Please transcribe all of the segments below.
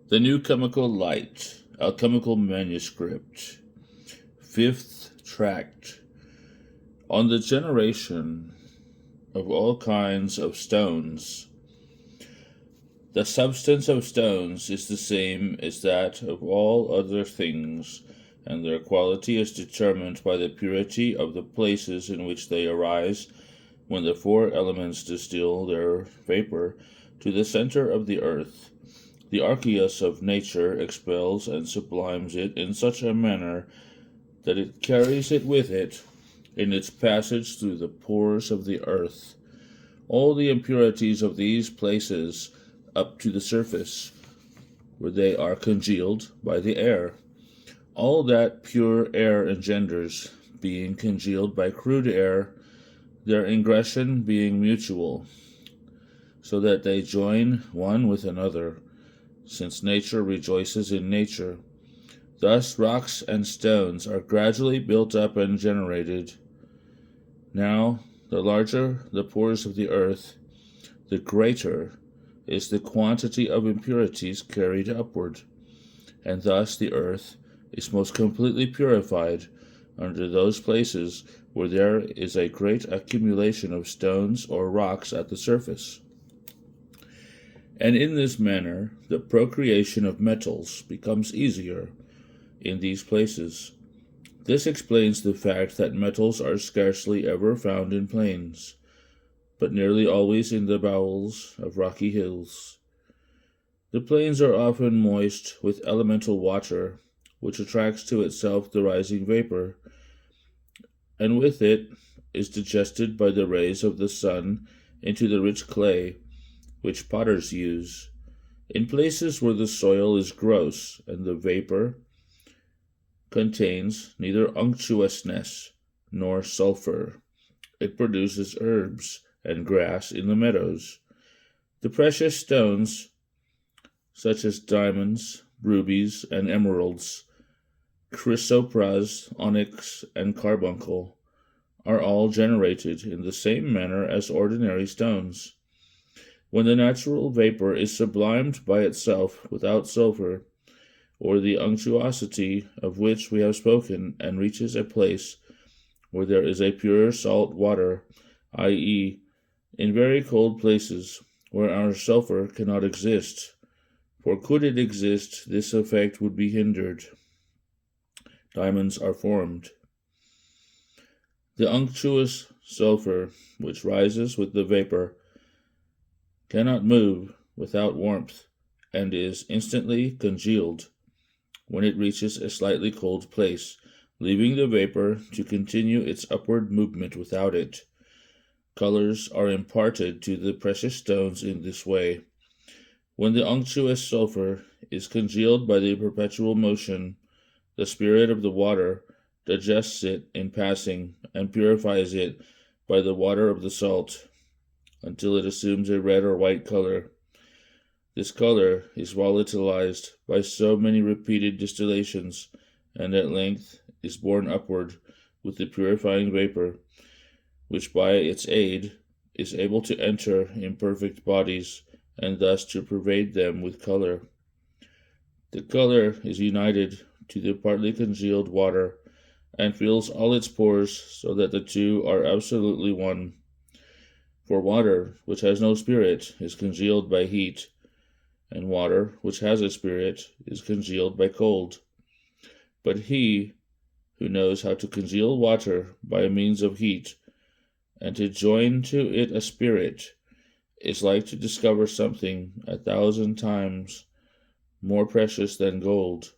The New Chemical Light, Alchemical Manuscript, Fifth Tract, on the generation of all kinds of stones. The substance of stones is the same as that of all other things, and their quality is determined by the purity of the places in which they arise, when the four elements distill their vapor to the center of the earth. The archeus of nature expels and sublimes it in such a manner that it carries it with it in its passage through the pores of the earth. All the impurities of these places up to the surface, where they are congealed by the air. All that pure air engenders, being congealed by crude air, their ingression being mutual, so that they join one with another, since nature rejoices in nature. Thus rocks and stones are gradually built up and generated. Now, the larger the pores of the earth, the greater is the quantity of impurities carried upward, and thus the earth is most completely purified under those places where there is a great accumulation of stones or rocks at the surface. And in this manner the procreation of metals becomes easier in these places. This explains the fact that metals are scarcely ever found in plains, but nearly always in the bowels of rocky hills. The plains are often moist with elemental water, which attracts to itself the rising vapor, and with it is digested by the rays of the sun into the rich clay, which potters use. In places where the soil is gross and the vapor contains neither unctuousness nor sulfur, it produces herbs and grass in the meadows. The precious stones, such as diamonds, rubies, and emeralds, chrysoprase, onyx, and carbuncle, are all generated in the same manner as ordinary stones. When the natural vapor is sublimed by itself without sulfur, or the unctuosity of which we have spoken, and reaches a place where there is a pure salt water, i.e., in very cold places where our sulfur cannot exist, for could it exist, this effect would be hindered. Diamonds are formed. The unctuous sulfur, which rises with the vapor, cannot move without warmth, and is instantly congealed when it reaches a slightly cold place, leaving the vapor to continue its upward movement without it. Colors are imparted to the precious stones in this way. When the unctuous sulfur is congealed by the perpetual motion, the spirit of the water digests it in passing, and purifies it by the water of the salt, until it assumes a red or white color. This color is volatilized by so many repeated distillations, and at length is borne upward with the purifying vapor, which by its aid is able to enter imperfect bodies, and thus to pervade them with color. The color is united to the partly congealed water, and fills all its pores, so that the two are absolutely one. For water, which has no spirit, is congealed by heat, and water, which has a spirit, is congealed by cold. But he who knows how to congeal water by means of heat, and to join to it a spirit, is like to discover something 1,000 times more precious than gold,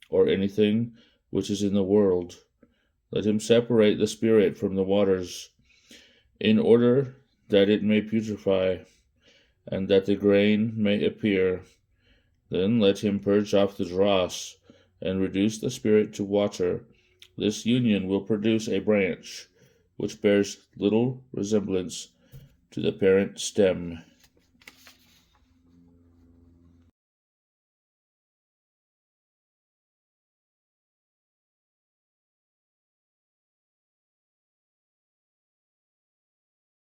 or anything which is in the world. Let him separate the spirit from the waters, in order that it may putrefy, and that the grain may appear. Then let him purge off the dross, and reduce the spirit to water. This union will produce a branch, which bears little resemblance to the parent stem.